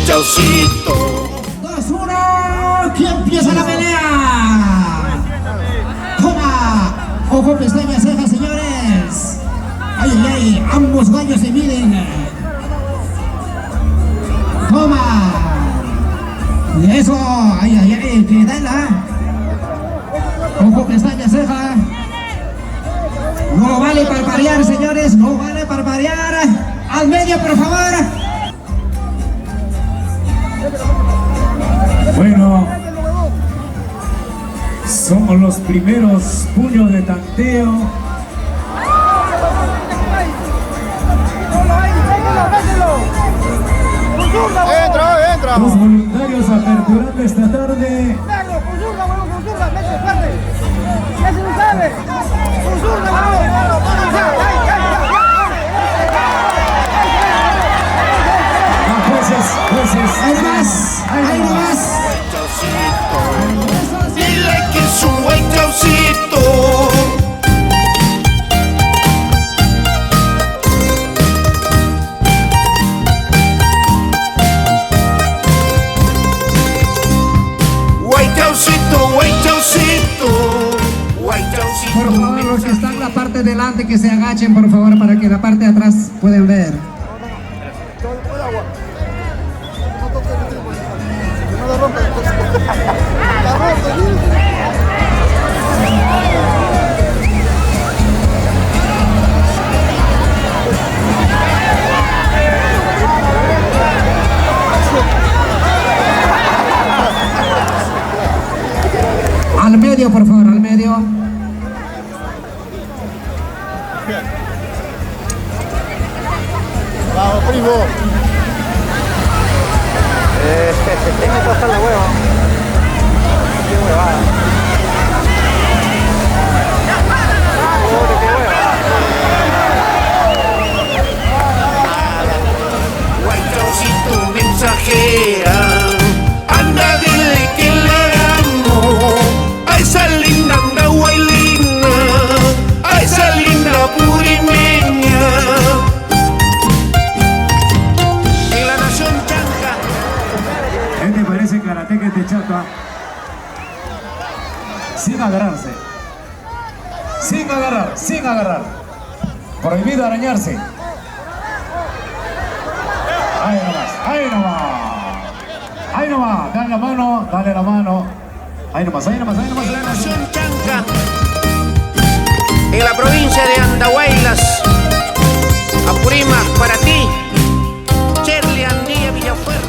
Chaucito. 2-1, ¿quién empieza la pelea? Toma, ojo, pestaña, ceja, señores. Ay, ay, ay, ambos gallos se miden. Toma. Y eso, ay, ay, ay, que dala. Ojo, pestaña, ceja. No vale parpadear, señores, no vale parpadear. Al medio, por favor. Bueno, somos los primeros puños de tanteo. Entra. Los voluntarios aperturando esta tarde. Hay más, hay más. Dile que es un buen Chaucito. Por favor, los que están en la parte delante que se agachen, por favor, para que la parte de atrás puedan ver. Al medio, por favor, al medio. Vamos, primo. Tiene que pasar la hueva. Qué huevada. Qué hueva. Guay Chaucito mensajera. Anda, dile que la amo. A esa linda andahuaylina. A esa linda purimeña. En la nación chanca. ¿Qué te parece karateca este chata? Sin agarrarse. Sin agarrar. Prohibido arañarse. Ahí nomás. Dale la mano. Ahí nomás. En la nación chanca. En la provincia de Andahuaylas. Apurímac para ti. Cherly Andía Villafuerte.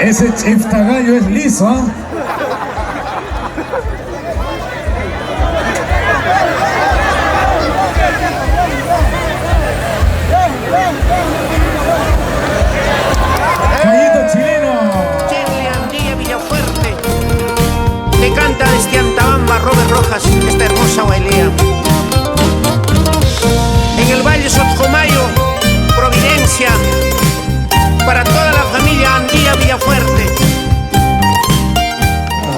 Ese chiftagallo es liso, ¿ah? Gallito chileno. Cherly Andía Villafuerte. Te canta desde Antabamba Robert Rojas esta hermosa bailea. En el Valle Sotjomayo, Providencia, para toda la familia Andía Villafuerte.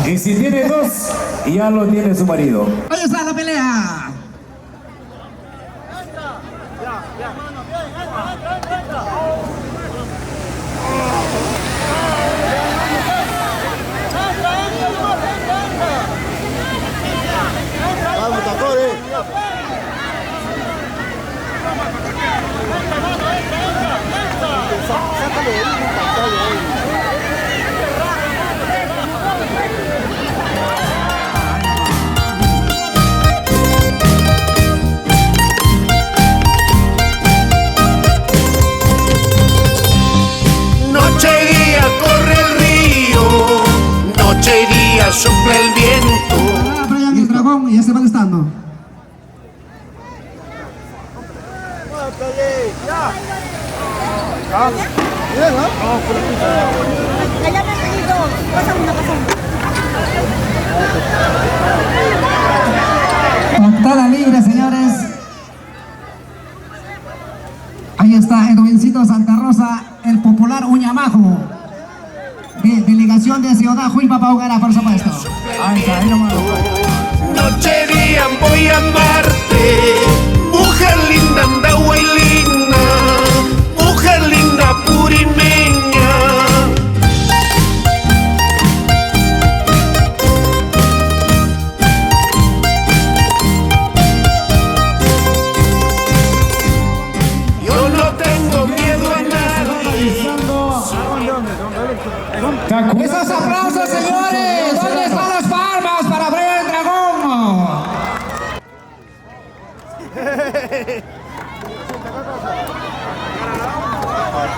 Y si tiene dos, ya lo tiene su marido. Ahí está la pelea. Vamos, tacones. Sácale de ahí, pantalla ahí. Noche y día corre el río, noche y día sopla el viento. Brian el dragón, ya se van estando. Allá me han ido. Pásame una, Octava libre, señores. Ahí está Edwincito Santa Rosa, el popular Uñamajo, de delegación de Ciudad Juipa Paugara, por supuesto. Ahí está, ahí nomás. Noche día voy a amarte, mujer linda, andahuaylina, mujer linda, purimeña. Yo no tengo miedo a nadie. Esos aplausos, señores. ¿Dónde están las palmas para Brian Dragón?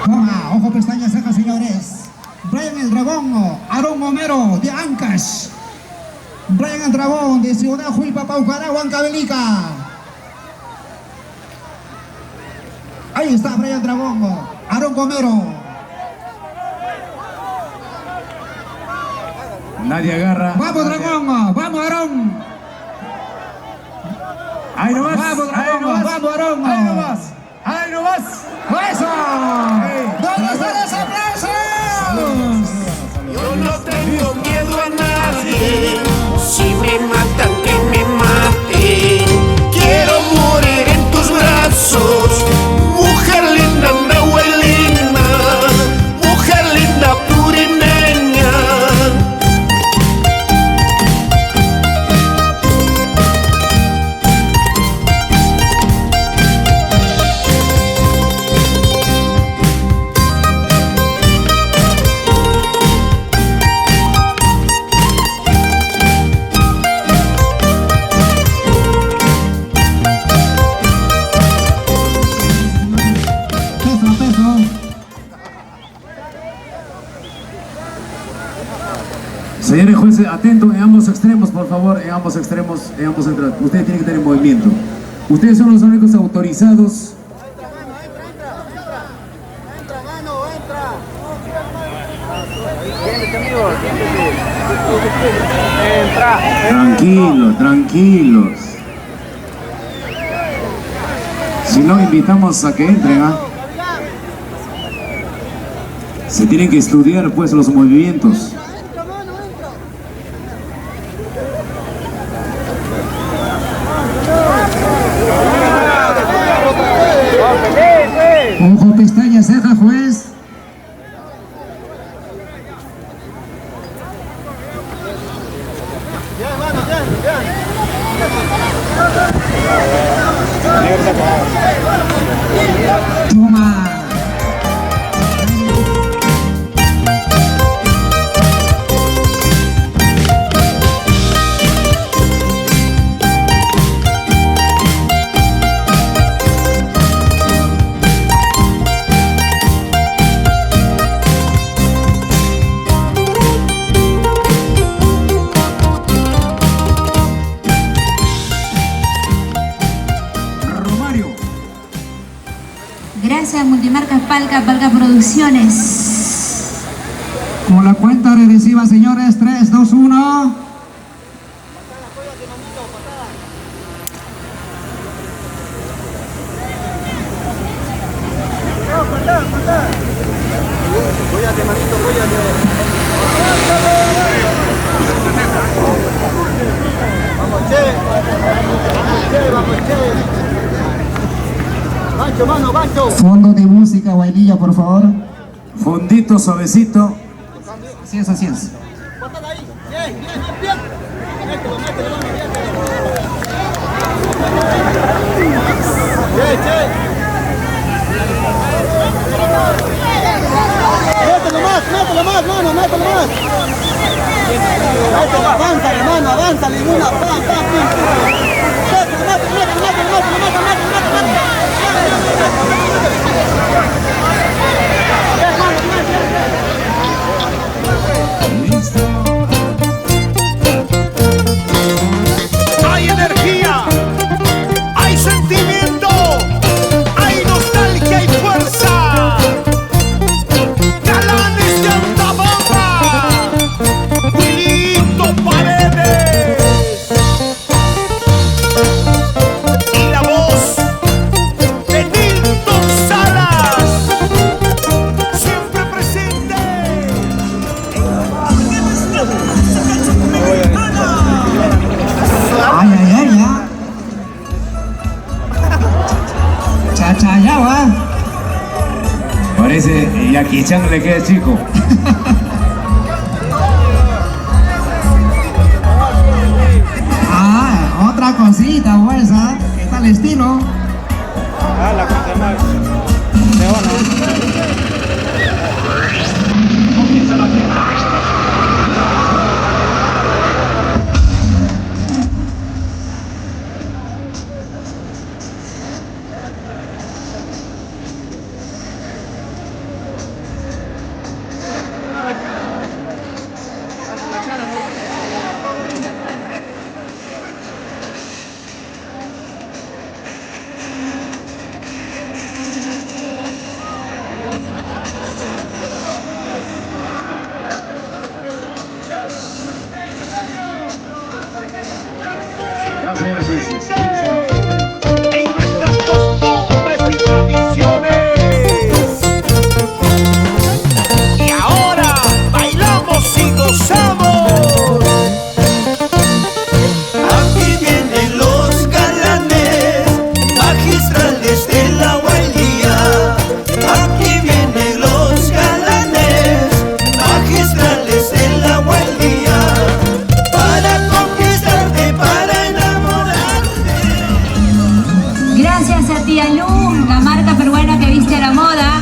Toma, ojo, pestañas, cejas, señores. Brian el Dragón, Aarón Homero de Ancash. Brian el Dragón de Ciudad Juipa, Paucará, Huancavelica. Ahí está Brian Dragón, Aarón Homero. Nadie agarra. Vamos, Dragón, vamos, Aarón. Ahí nomás. Vamos, Ahí Dragón, nomás. vamos, Aarón. Ahí nomás. Ahí nomás. ¡Eso! ¿Dónde están los aplausos? Yo no tengo miedo a nadie. Si me matan, que me maten. Quiero morir en tus brazos. Mujer linda, andahuaylina. Mujer linda, purimeña. Peso a peso. Señores jueces, atentos en ambos extremos, por favor, en ambos extremos, en ambos entradas. Ustedes tienen que tener movimiento. Ustedes son los únicos autorizados. Tranquilos, tranquilos. Si no, invitamos a que entren, ¿ah? Se tienen que estudiar, pues, los movimientos. Ojo, pestañas, ceja, juez. Toma. Romario. Gracias, Multimarcas Palca Producciones. Con la cuenta regresiva, señores, 3, 2, 1. Fondo de música, vainilla, por favor. Fondito suavecito. Así es, así es. Mételo más, mano, mételo más. Avanza, hermano, avanza, ninguna. Hay energía, hay sentimiento, Parece Jackie Chan le queda chico. Ah, otra cosita, pues, ¿ah? ¿Qué tal estilo? Ah, la cosa más. En nuestras costumbres y tradiciones. Y ahora bailamos y gozamos. Aquí vienen los galanes, magistrales de la Huelía. Aquí vienen los galanes, magistrales de la Huelía. Para conquistarte, para enamorarte. Gracias a Tía Lu, la marca peruana que viste a la moda.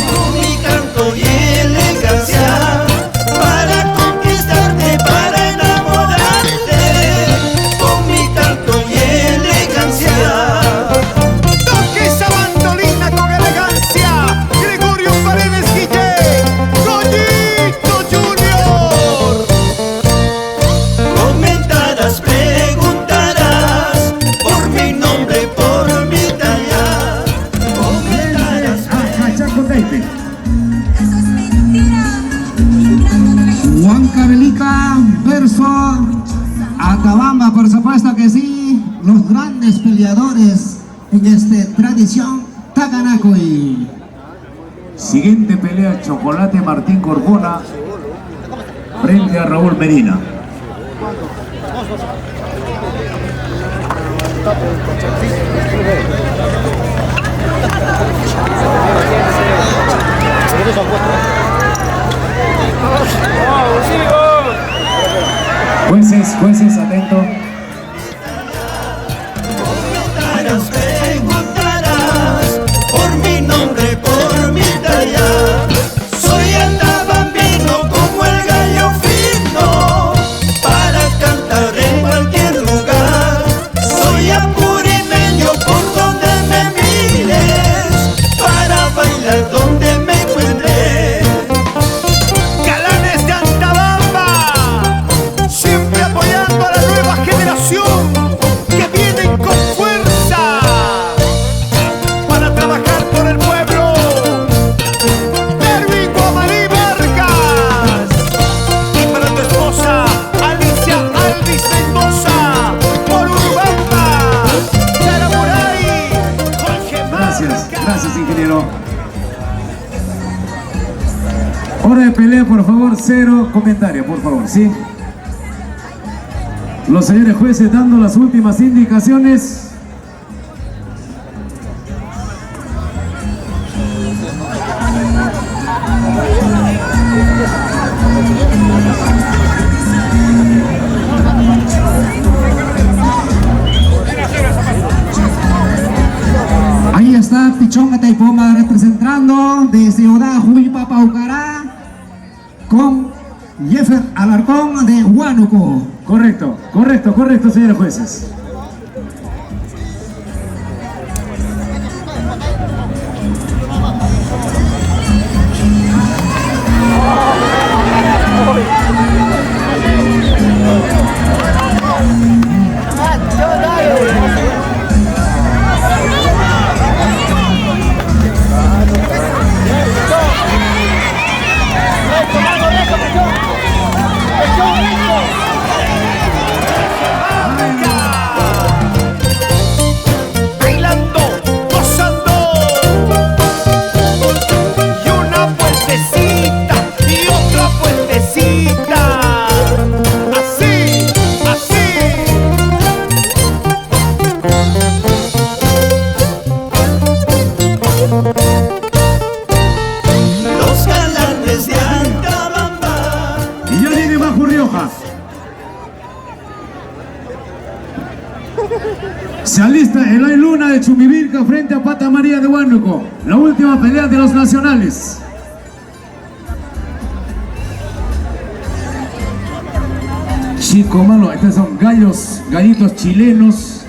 Con mi canto y elegancia, para conquistarte, para enamorarte. Con mi canto y elegancia. Toque esa bandolina con elegancia. Gregorio Paredes Guillén, Goyito Junior. Comentarás, preguntarás por mi nombre, por mi talla. Comentarás, Huancavelica verso Acabamba, por supuesto que sí, los grandes peleadores en esta tradición Takanakoy. Siguiente pelea, Chocolate Martín Corbona frente a Raúl Medina. Jueces, atento. preguntarás por mi nombre, por mi talla. Soy el bambino como el gallo fino, para cantar en cualquier lugar. Soy apurimeño por donde me mires, para bailar donde me encuentres. Galanes de Antabamba, siempre apoyando a la nueva generación que vienen con fuerza para trabajar por el pueblo. Erwin Guamarí Vargas, y para tu esposa Alicia Alvis Mendoza, por Urubamba, Charamuray, Jorge Gracias, ingeniero. Hora de pelea, por favor, 0 comentarios, por favor, ¿sí? Los señores jueces dando las últimas indicaciones. Ahí está Pichonga Taipoma representando de Ciudad Juipa Paucará con Jeffer Alarcón de Huánuco. Correcto, señores jueces. bailando, gozando, y una vueltecita y otra vueltecita. Apurímac. Se alista Elay Luna de Chumivilca frente a Pata María de Huánuco. La última pelea de los nacionales. Chico Malo, estos son gallitos chilenos.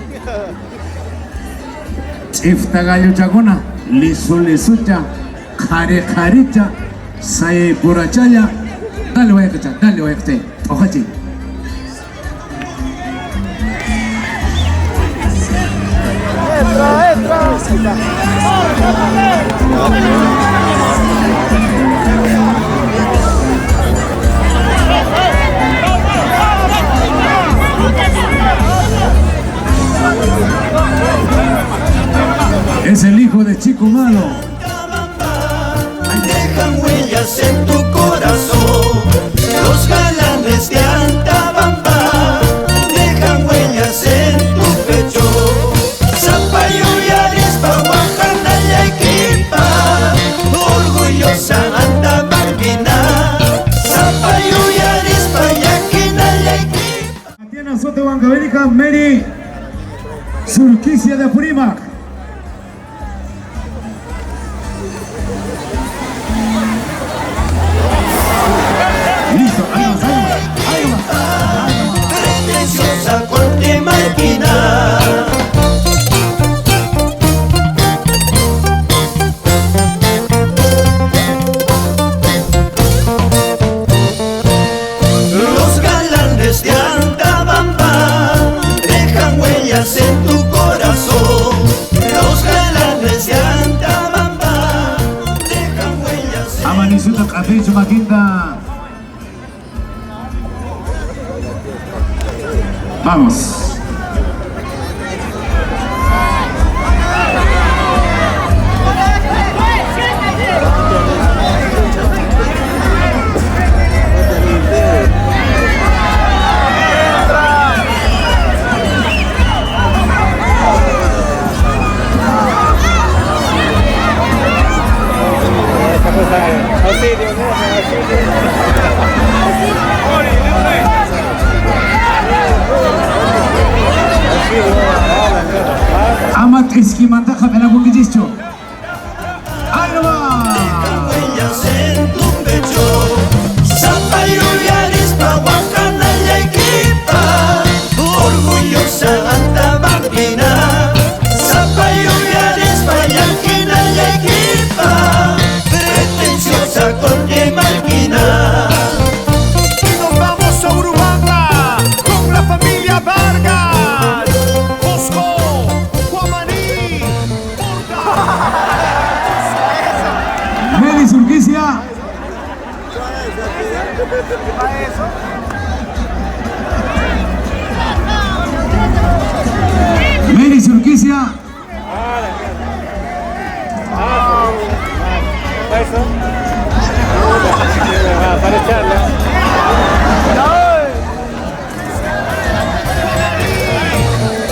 Chifta gallo chagona, lisucha, jaricha, sae purachaya. Dale voy a escuchar, ojachi. Es el hijo de Chico Malo. Dejan huellas en tu corazón, los galanes de Antabamba, dejan huellas en tu pecho. Zapallo y Arispa, Oaxaca y Arequipa, orgullosa Antabambina. Zapallo y Arispa, Yaquina y Arequipa. Tatiana Soto Huancavelica, Mary Surquicia de Apurímac. Listo, ahí va. Pretenciosa corte máquina. Los galanes de Antabamba dejan huellas en tu corazón. Los galanes de Antabamba dejan huellas en Amanisuta Capricho Maquinda. Vamos. Amat esquimantaja de la Bunguillicho. ¡Ahí no va! huellas en tu pecho. Zapallo y Arispa, Oaxaca y Arequipa, orgullosa Antabambina. Zapallo y Arispa, Yaquina y Arequipa, pretenciosa corte máquina. Y nos vamos a Urubamba con la familia Vargas. Bosco, Guamaní, Mary Surquicia. Mary Surquicia.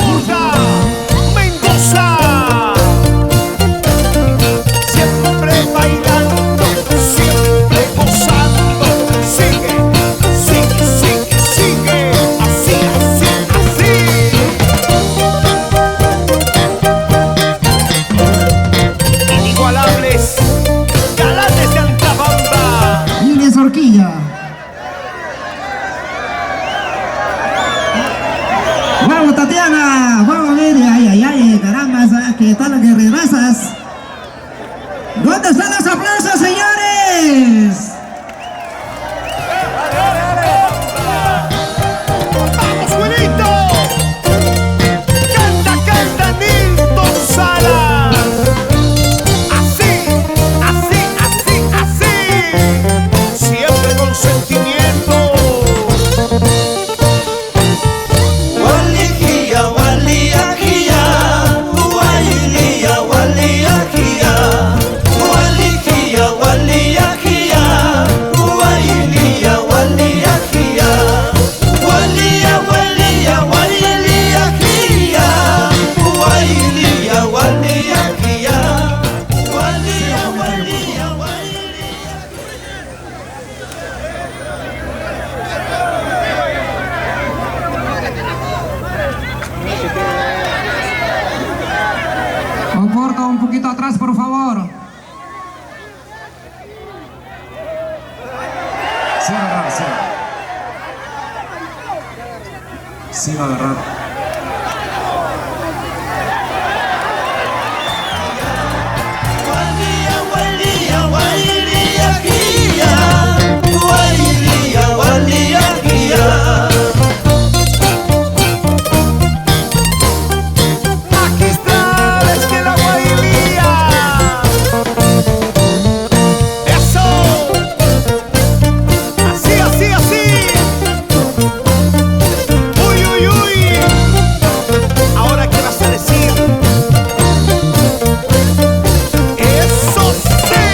Urda, Mendoza. Siempre bailando, siempre gozando. Sigue, sigue, sigue, sigue. Así, así, así. Inigualables, galanes de Antabamba. Inés Orquilla. Vamos Tatiana, vamos Mary, ay, caramba, ¿qué tal las guerrerazas? ¿Dónde están los aplausos, señores? ¡Vamos, Juanito! ¡Canta, canta, Nildo Sala! Así, así, así, así. Siempre con sentimiento. Walijía, walijía, wailía, Sí va a agarrar. Magistrales de la Guailía. Eso. Así, así, así. Uy, uy, uy. Ahora qué vas a decir. Eso sí.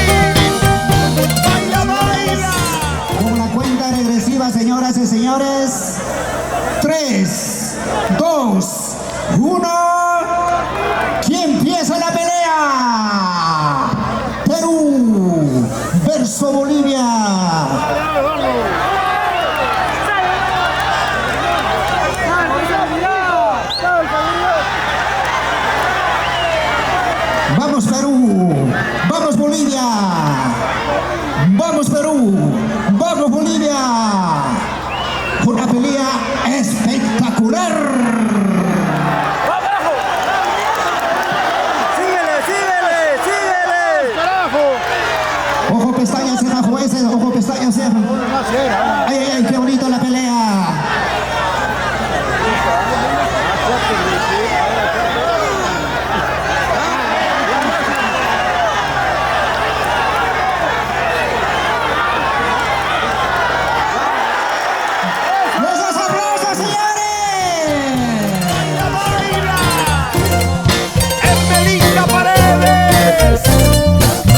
Baila, baila. Con la cuenta regresiva, señoras y señores. 3, 2, 1. ¿Quién empieza la pelea? Perú versus Bolivia. Vamos Perú, vamos Bolivia, vamos Perú, vamos Bolivia. Una pelea espectacular. Síguele, síguele, síguele. Carajo. Ojo pestañas en los jueces, ojo pestañas en. Ay, ay, ay, qué bonito la pelea. ¡Los aplausos, señores! Emelita Paredes.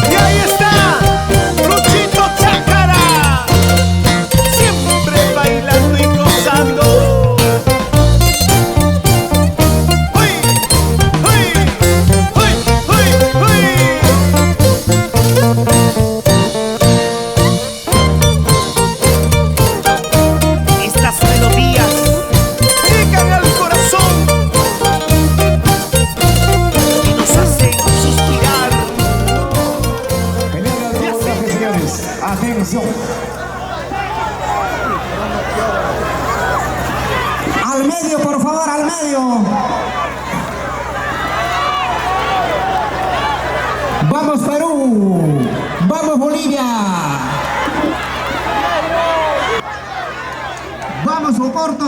Y ahí está, Luchito Chácara. Siempre bailando y gozando. ¡Uy! ¡Uy! ¡Uy! ¡Uy! ¡Uy! Estas melodías llegan al corazón y nos hacen suspirar. Pelea de abordaje, señores. Atención. Al medio, por favor, al medio. Vamos Perú, vamos Bolivia. Vamos Oporto,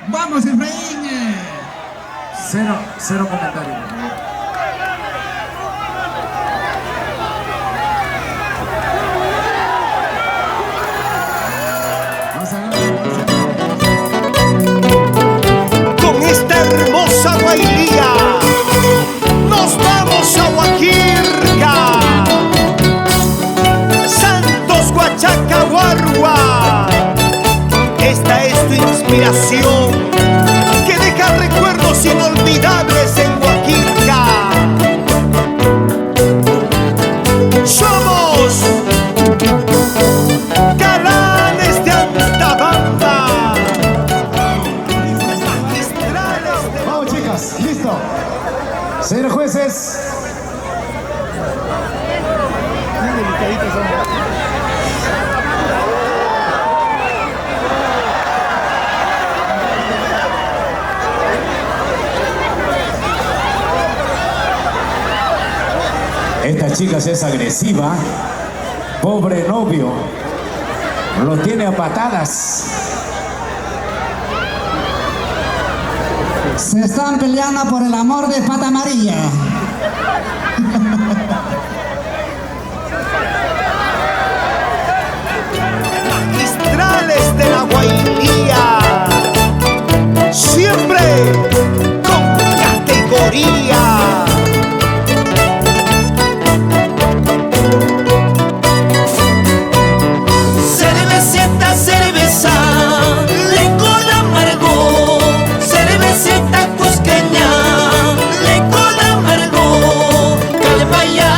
vamos Efraín. Cero comentario. Vamos a ver. Con esta hermosa Guailía nos vamos a Huaquirca, Santos, Huachaca, Guarua. Esta es tu inspiración que deja recuerdos inolvidables en Huaquirca. Somos galanes de Antabamba. Magistrales de Vamos, chicas, listo. Señores jueces. Esta chica es agresiva. Pobre novio. Lo tiene a patadas. Se están peleando por el amor de Pata Amarilla. Magistrales de la Guailía, siempre con categoría. Cervecita, cerveza, licor amargo. Cervecita cusqueña, licor amargo. Calvaya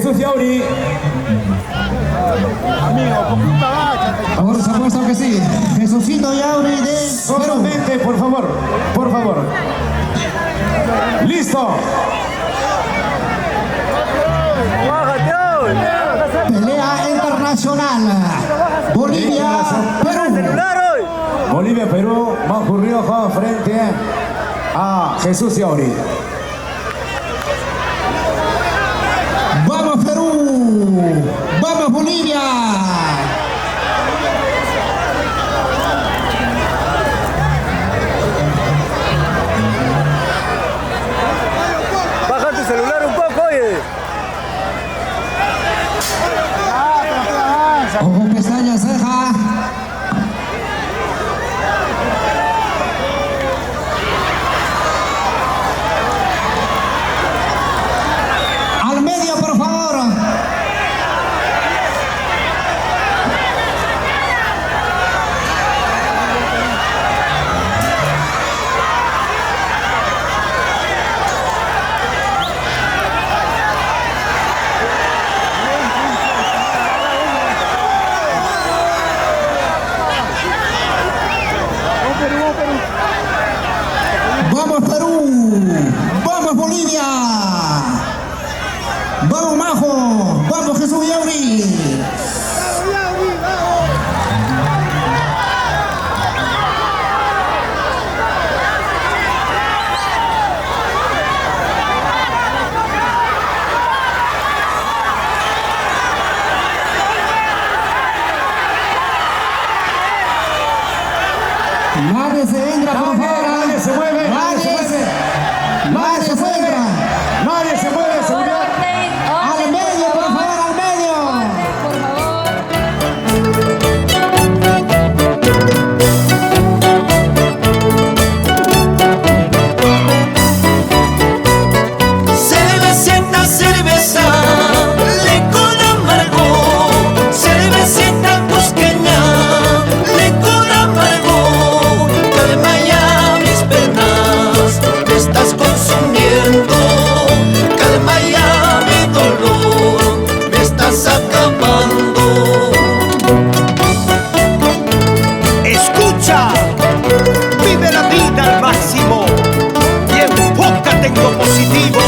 Jesús Yauri. Por supuesto que sí. Jesucito Yauri de Solamente, por favor, por favor. ¡Listo! Pelea internacional. Bolivia, Perú. Bolivia, Perú, Manju Rioja frente a Jesús Yauri. Vamos Perú. Vamos Bolivia. Baja tu celular un poco, oye. Ojo, pestaña, ceja. Al medio, por favor. Vamos Perú, vamos Bolivia, vamos Majo, vamos Jesús Yauri. Nadie se entra, por favor. Nadie se mueve, nadie se mueve. Nadie se mueve. Nadie se mueve, seguridad. Al medio, por favor, al medio. Cervecita, cerveza, licor amargo. Cervecita cusqueña, licor amargo. Calma ya mis penas, me estás consumiendo. Calma ya mi dolor, me estás acabando. Escucha, vive la vida al máximo y enfócate en lo positivo.